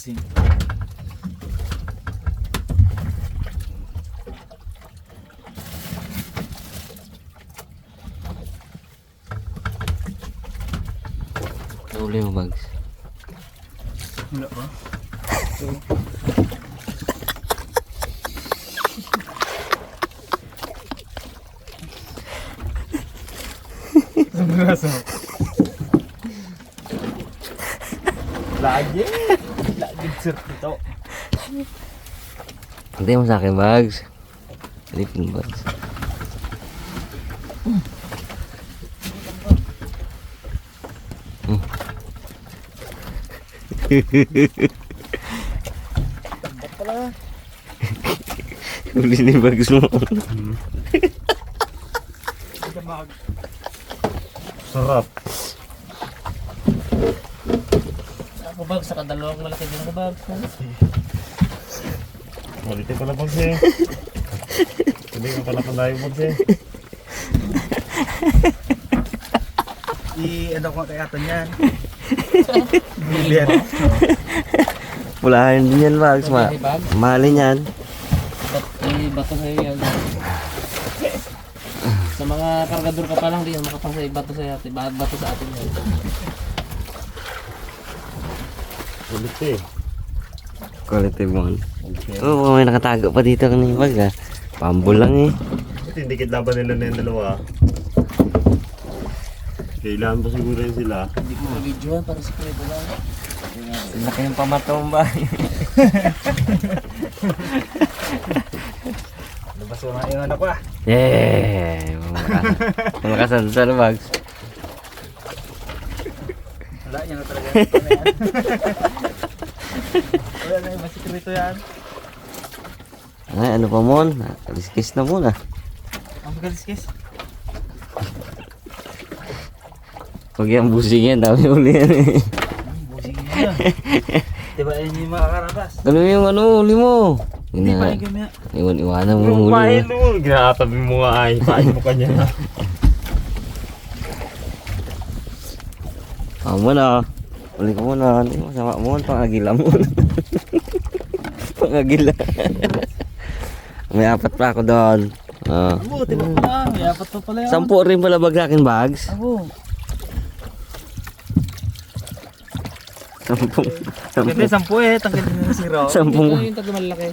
Lasing. Nahuli mo, Bags. Wala ba? Sumbraso. Lagi. Lagi sir ito. Hindi mo sa akin, Bags. Alipin, Bags. Ba't pala? Huli ni Bags mo. Sarap. Ako bag, sa kadalawang malaki din ako bag. Malite pala Bags eh. Hindi ka pala pandayo Bags eh. Ano ko kay Aton yan? Pulahan din yan, Bags. Mahalin yan. Bato sa'yo yan. Sa mga kargador ka pa lang din, makapasay bato sa'yo at bato sa atin yan. Ulit eh. Quality one. Oo, may nakatago pa dito kanina, Bags, ah. Pambol lang eh. Ito yung dikit laban nila na yung dalawa. Kailangan pa siguro yun sila. Hindi ko ma-videoan para sikreto lang. Laki yung pamatong ba? Labas ko nga yung anak ko ah. Yeah! Malakasan, Bags. Wala niya na talaga. Wala na yung masikreto yan. Ay, ano pa mon? Kaliskis na muna. Ang magaliskis. Pag yung busing yan, dami uli yan eh. Busing mo na. Diba yun yung makakarabas? Ganun yung ano, uli mo. Hindi pa yung gamya. Iwan-iwanan mo Yung uli. pahin mo. Ginatabi mo nga ay. Pahin mo kanya na. Muna. Uli ko muna. Hindi mo sama mo. Pangagila mo. Pangagila. May apat pa ako doon. Abo, diba pala? May apat pa pala yun. 10 rin pala bag akin, Bags. Abo. 10. Tanggalin 10 eh. Tanggalin na si Raw. 10. Ito yung taga malaki.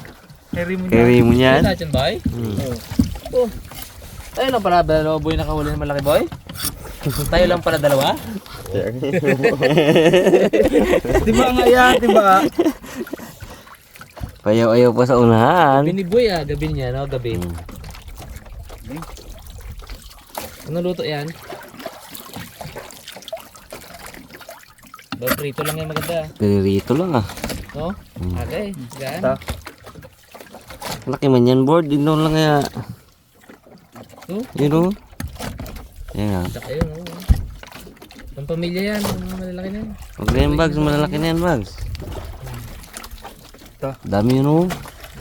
Carry mo niya. Carry mo yan. Lahat yan, boy? Oh. Tayo lang pala dalawa, boy, nakahuli ng malaki, boy? Tayo lang pala dalawa? Diba nga yan, diba? Payaw-ayaw pa sa unahan. Gabi ni boy ah, gabi niya, no? Gabi. Ano luto yan? Prito lang yan maganda. Pirito lang ah. No? Okay, gaan. Laki man yan, board. Dino lang kaya. Oh? Yun o. Yan ah. Saka yun, oh. Pampamilya yan, mga malalaki na yan. Huwag na yan, Bags. Malalaki na yan, Bags. Ito. Dami yun o.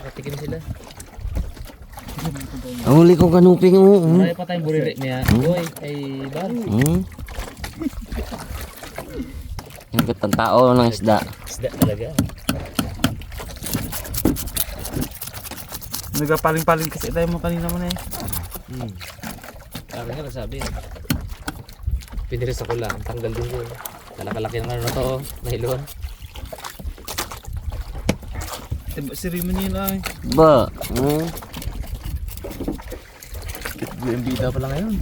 Nakatikim sila. Ang huli kong kanuping o. Marami pa tayong buriri niya. Boy, ay bar. Yung katang tao ng isda. Isda talaga. Nagpaling-paling kasi tayo mo kanina mo na eh. Akin nga nasabi. Piniris ako lang, tanggal din ko. Talakalaki ng ano na to, nylon. Siri mo niya ay. Ba? Yung bida pa lang ngayon.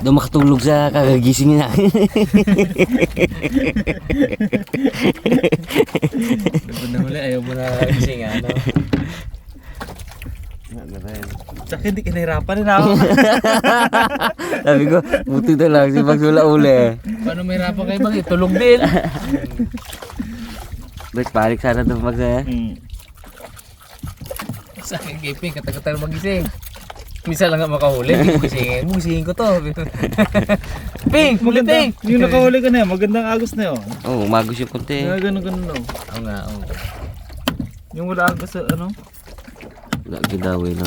Doon makatulog sa kagagising na. Dapat na huli, ayaw mo na gising ano. Tsaka hindi ka nahirapan rin ako. Sabi ko, buti na lang si Bags wala uli. Paano may hirapan kayo bang tulog din? Bags, balik sana doon Bags eh. Sa akin giping, katagal magising. Minsan lang nga makahuli, hindi ko gisingin. Gisingin ko to. Ping! Muli Ping! Yung nakahuli ka na yun, magandang agos na yun. Oo, umagos yung konti. Ganun-ganun no. Oo nga, oo. Yung wala agos sa ano. Wala gidawin na.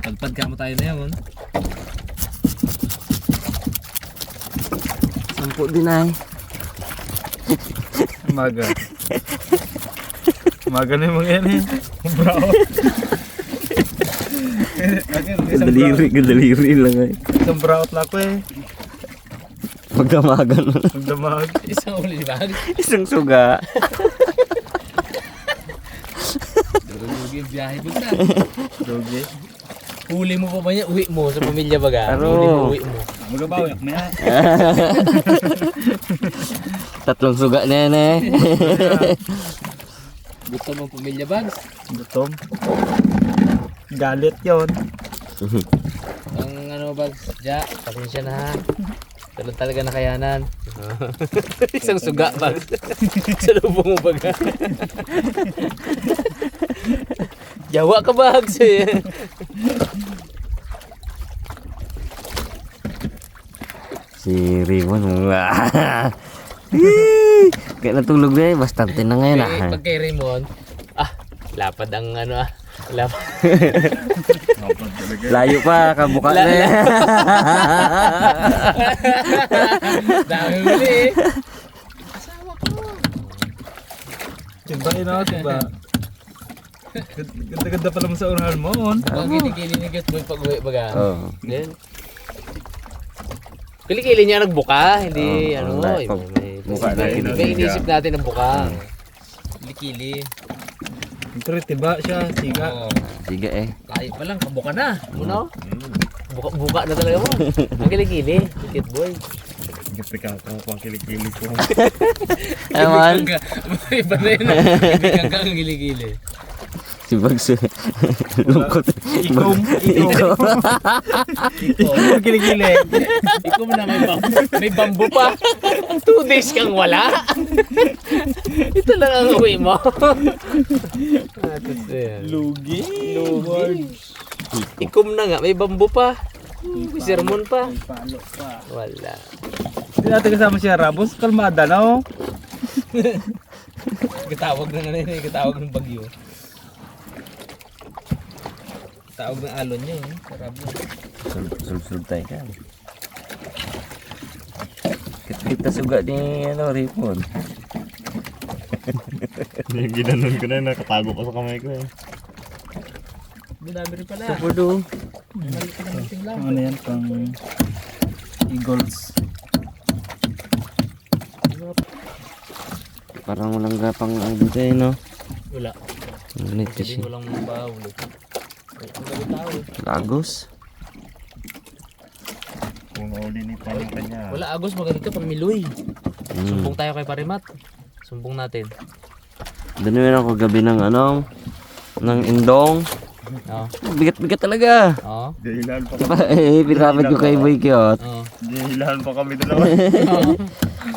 Pagpad ka mo tayo na yun. 10 din ay. Umaga. Umaga na yung mga yan eh. Bro. Gadaliri lang ay. Isang brown lang ko eh. Magdamagan mo. Magdamag. Isang uli ni Bags. Isang suga. Durugi yung biyahe dun na. Doge. Huli mo pa ba niya? Uwi mo sa pamilya baga. Aro. Huli mo, uwi mo. Magabaw yak na. 3 suga na yan eh. Gusto mong pamilya Bags. Gutom. Galit yon. Ang ano Bags, ja, pasensya na ha. Talon talaga nakayanan. Isang suga Bags. Sa lubong mo baga. Jawa ka Bags eh. Si Raymond. Kaya natulog na eh. Bastante na ngayon ah. Pag kay Raymond, lapad ang ano lapad. Layo pa. Kabuka na eh. Dami muli eh. Timba ina, timba. Ganda-ganda pala mo sa unahan mo. Ang kilikili ni Gat Boy pag uwi baga. Oo. Then, kilikili niya nagbuka, hindi ano, wala. may Buka na may kilikili. inisip natin ng buka. Kilikili. Siyempre, tiba siya, siga. Oo. Sige eh. Layo pa lang, kabuka na. Ano? Buka na talaga mo. Ang kilikili, Kit Boy. Gapika ko pang kilikili ko. Ewan. Iba na yun. Ibigay ka ang kilikili. Si Bags. Lungkot. Ikom. Ikaw. Ikom. Kilikili. Ikaw na may bambu pa. 2 days kang wala. Ito lang ang uwi mo. Lugi. Ikom na nga, may bambu pa. May sermon pa. Palo pa. Wala. Hindi natin kasama siya Rabos. Kalmada na oh. Katawag na nga na katawag ng bagyo. Tawag ng alon niya eh. Sarap yun. Sulsul tayo ka. Kita suga ni ano, Raymond. Yung ginanon ko na yun, nakatago pa sa kamay ko eh. Dinami rin pala. Pudo. Maliit na meeting lang. Ano yan, pang Eagles. Parang walang gapang ang dito eh, no? Wala. Ngunit Hindi kasi. walang bahuli. Ang gabi tao eh. Lagos. Kung nauli ni Paling kanya. Wala agos maganda pang miloy. Mm. Sumbong tayo kay Parimat. Sumbong natin. Danuin ako gabi ng ano, ng indong. Oo. Bigat-bigat talaga. Oo. Dahilan pa Diba, pinapit ko kay Boy Kiot. Oo. Dahilan pa kami dalawa.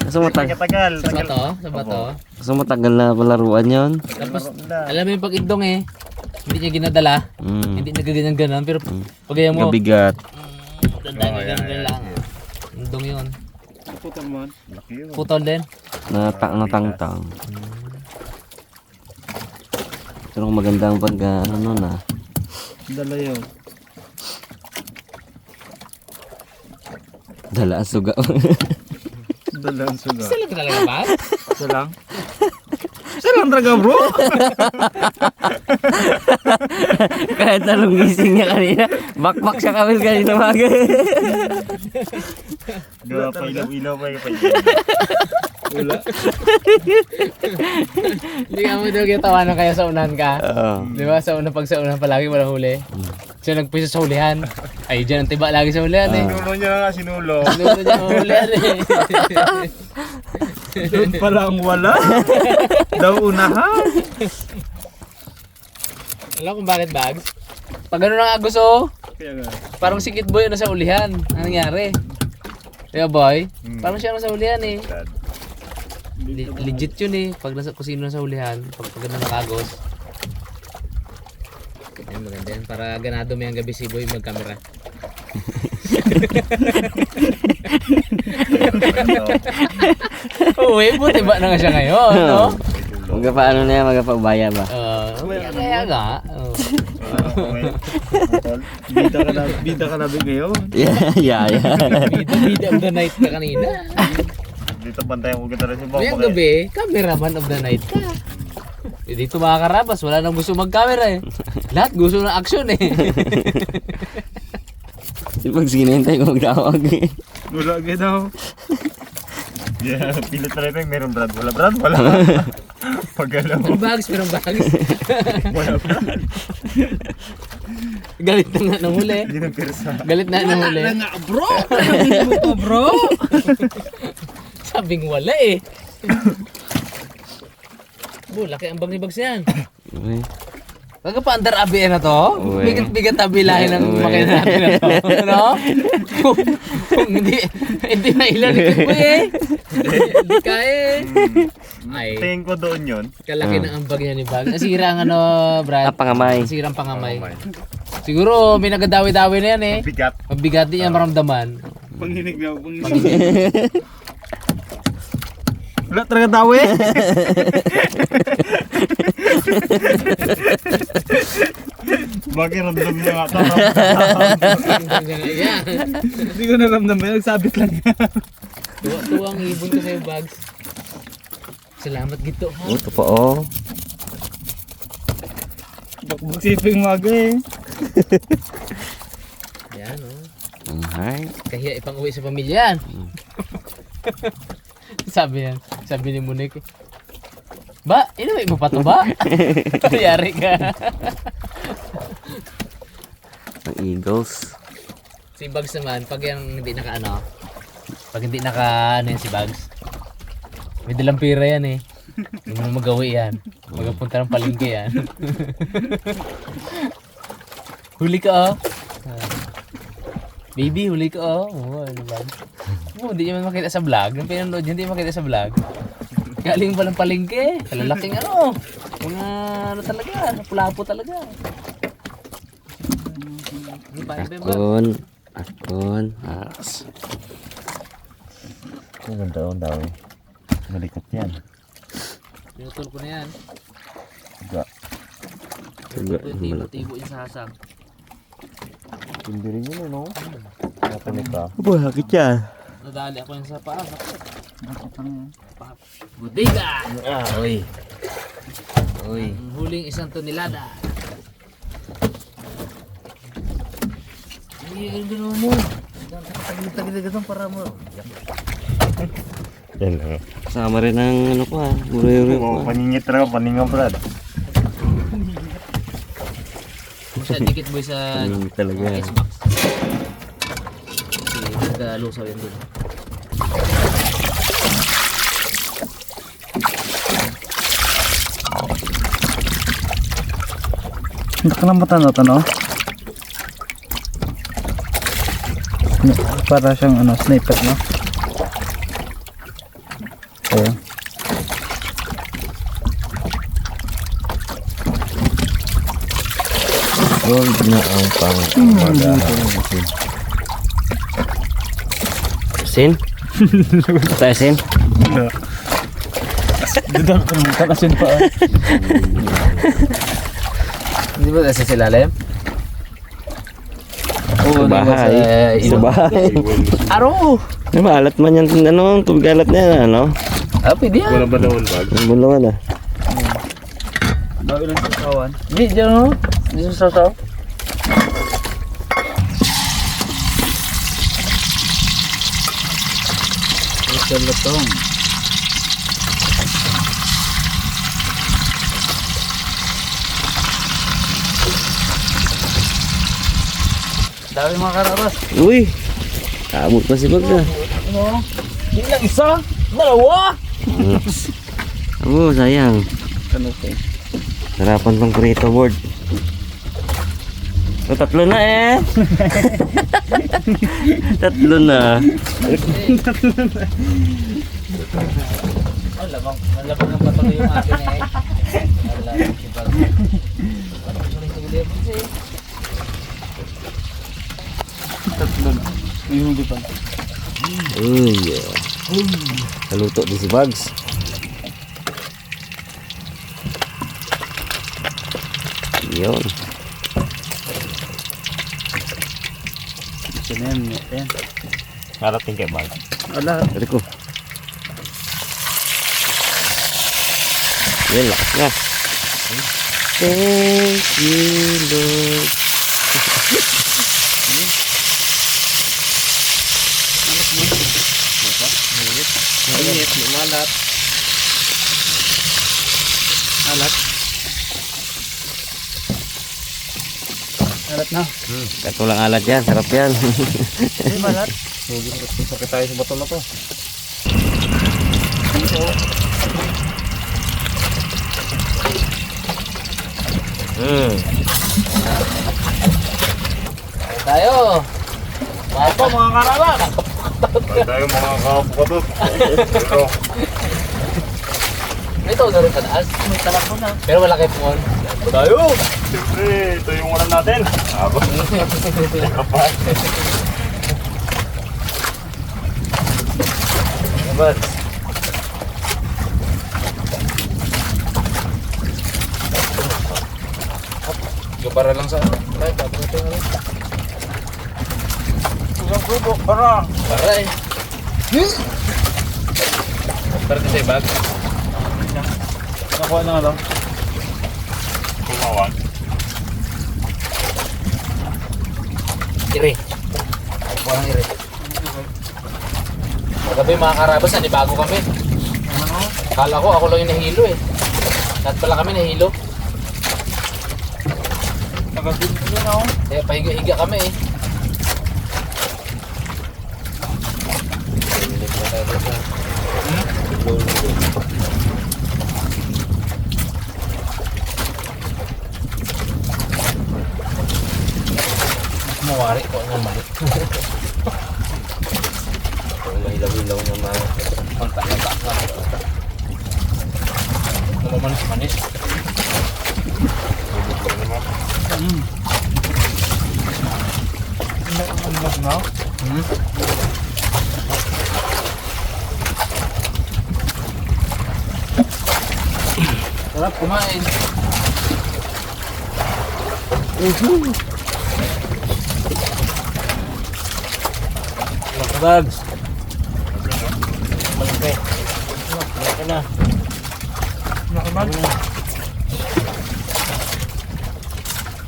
Kaso Tagal. Sa bato? Sa bato? Kaso matagal na palaruan yon. Tapos, alam mo yung pag-indong eh. Hindi niya ginadala. Hindi nagaganyan-ganan. Pero pag ganyan mo, Gabigat. dandan lang. Indong yun. Putol mo. Laki yun. Putol din. Natangtang. Pero magandang pag ano na. Dala yun. Dala ang suga. Dala ang suga. Isa lang talaga ba? Isa lang. Isa lang talaga bro. Kahit anong gising niya kanina, bakbak siya kami kanina maga. Gawa pa ilaw-ilaw pa yung Wala. Hindi ka mo daw tawanan kaya sa unahan ka. Oo. Di ba? Sa una pag sa unahan palagi walang huli. Siya nagpisa sa hulihan. Ay, dyan ang tiba lagi sa hulihan eh. Sinulo niya nga, sinulo. Sinulo niya ang hulihan eh. Doon pala ang wala. Daw unahan. Alam kung bakit bags? Pag gano'n ang agos oh, Kaya nga. parang si Kid Boy na sa ulihan. Ano nangyari? Kaya boy, parang siya nasa ulihan eh. Legit yun eh. Pag nasa kusino nasa ulihan, pag gano'n nakagos. Yan maganda yan. Para ganado may ang gabi si Boy mag-camera. Uy, buti ba na nga siya ngayon, no? Magpaano na yan, magpaubaya ba? Kaya nga. Bida ka na ngayon. Yeah. Bida of the night ka kanina. Dito bantayan ko kita rin si Bang. Ngayong gabi, cameraman of the night ka. Dito mga karabas, wala nang gusto mag-camera eh. Lahat gusto ng action eh. Si Bugs, ginahintay ko magtawag eh. Wala agad daw. Yeah, pilit na rin meron Brad. Wala Brad, wala. Pagalaw. Merong bags, merong bags. Wala Brad. Galit na nga nang huli. Hindi ng pirsa. Galit na nang huli. nga bro! Ano mo to bro? Sabing wala eh. Laki ang bag ni Bags yan. Uy. Baga pa under ABN na to? Uy. Bigat-bigat tabilahin ng Uy. makina natin na to. Ano? Kung hindi mailan ito po eh. Hindi kaya eh. Ay, Tingin ko doon yun. kalaki ng ambag niya ni Bag. Nasira ang ano, Brad? Ah, pangamay. Nasira ang pangamay. Siguro may nagadawi-dawi na yan eh. Bigat. Mabigat din yan maramdaman. Panginig daw, panginig. Wala talaga tao eh. Bakit ramdam niya nga ito? Yan. Hindi ko naramdaman, nagsabit lang yan. Tuwa-tuwa ang ibon ko sa'yo, Bags. Salamat gito ha. Ito pa oh. Bakbak siping maga eh. Yan oh. Ay. Kahiya ipang uwi sa pamilya yan. Sabi yan. Sabi ni Munik. Ba, inuwi mo pa to ba? Yari ka. Ang Eagles. Si Bags naman, pag yung hindi naka ano, pag hindi naka ano yan si Bags, may dalang pira yan eh. Hindi mo magawi yan. Magapunta ng palengke yan. Huli ka oh. Baby, huli ka oh. Oo, ano ba? Hindi nyo makita sa vlog. Yung pinanood nyo, hindi makita sa vlog. Galing pa ng palengke. Kalalaking ano. Mga ano talaga. Pulapo talaga. Hindi pa, iba ba? Akon. As. Ang taon daw eh. Malikat yan. Pinutol ko na yan. Tiga. Tiga, Tibo-tibo yung sasang. Hindi rin yun no? Natanik ka. Aba, hakit yan. Nadali ako yung sa paa. Budiga! Uy. Uy. Ang huling isang tonelada. Ay, gano'n mo. Tagil-tagil doon para mo. Yan lang. Kasama rin ang ano ko ha. Guro-guro ko Oo, ha. paningit talaga, paninga Brad. Sa dikit boy sa Talaga. Xbox. Kasi nagkalusaw yan dun. Nakalamatan na ito no? Para siyang ano, sniper no? Ayan. Gold na ang pang-amagahan. Sin? Tayo sin? Dudang ko ng kakasin pa. Hindi ba kasi sila lalim? Sa bahay. Sa bahay. Aro! May maalat man yan. Ano, tugalat na yan ano? Ah, pwede yan. Wala ba daw bag? Ang bulawan ah. Bago lang sa kawan. Di, dyan o. Di sa sasaw. Ito lutong. Dami mga karabas. Uy! Kamot pa si Bag ah. Ano? Hindi lang isa. Dalawa! Amo, sayang. Ano ko? Harapan tong Creator board. O, tatlo na eh. Tatlo na. Malabang ang patuloy yung akin eh. Wala, si Bag. Parang suling sa gulay kasi. Tatlo na. May huli pa. Uy. Naluto din si Bugs. Yun. Ito na yan. Ayan. Narating kay bag. Wala. Dari ko. Yun, lakas na. Thank you, Lord. Mainit, lumalat. Alat. Alat na. Katulang alat yan, sarap yan. Ay, malat. Hindi, sakit tayo sa bato na to. Tayo. Ito, mga karawan. Tayo tayo mga kapukatot. Pero, Ito, doon sa taas. May talak mo na. Pero malaki po. tayo! Siyempre, ito yung ulan natin. Ako. Kapal. Kapal. Para lang sa... Ay, bago ito nga rin. Isang grupo, para. Para eh. Para sa bag. Nakuha na nga lang. Kumawan. Iri. Parang iri. Kagabi mga karabas, bago kami. Kala ko ako lang yung nahilo eh. Lahat pala kami nahilo. Nagadun ko na ako. Kaya pahiga-higa kami eh. Mawari ko ng mali. Ang mahilaw-hilaw na mga. Kontak-kontak na. Manis-manis. Ang na. Sarap kumain. Bags. Malaki. Malaki na. Nakiman.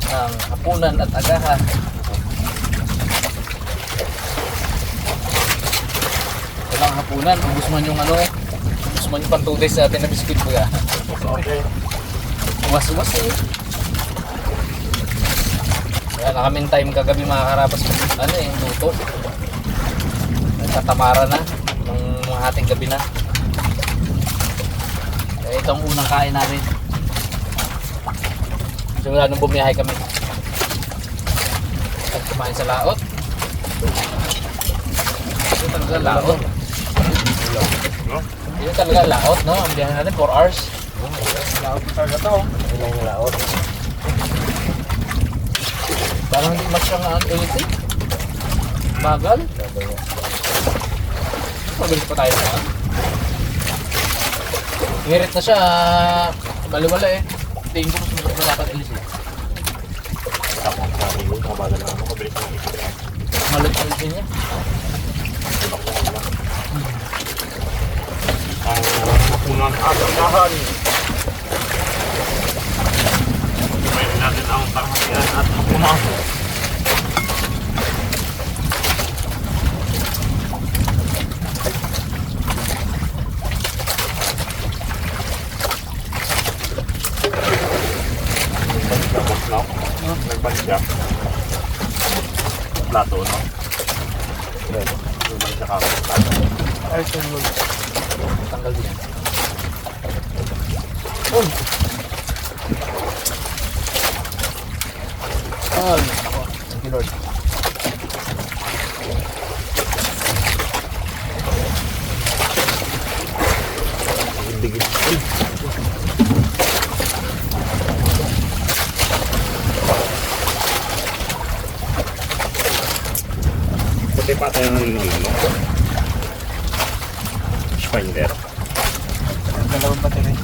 Ang hapunan at agahan. Walang hapunan, ubus man yung ano, ubus man yung pang-2 days sa atin na biskuit baga. Okay. Uwas-uwas eh. Wala na kaming time kagabi mga karabas. Ano eh, luto. Nagtatamara na ng mga hating gabi na. Kaya ito ang unang kain namin. Simula nung bumiyahe kami. At kumain sa laot. Ito talaga laot. No? Ito talaga laot, no? Ang biyahe natin 4 hours. Laot talaga to. Ilang laot. Parang hindi masyang ulitin. Bagal. Mabilis pa tayo naman. Ngirit na siya. Baliwala eh. Tingin ko mas na dapat ilis eh. Tama sa akin yun. Kabagal na ako. Mabilis na isip na. Malit-malit din niya. Ang hapunan at agahan. Mayroon natin ang tanghalian at hapunan. Nagban siya. Plato, no? Nagban siya kako. Ay, sunod. Tanggal din yan. Oh, ako. Thank you, Lord. Digit. Puti pa tayo ng ano? Spinder. Dalawang battery.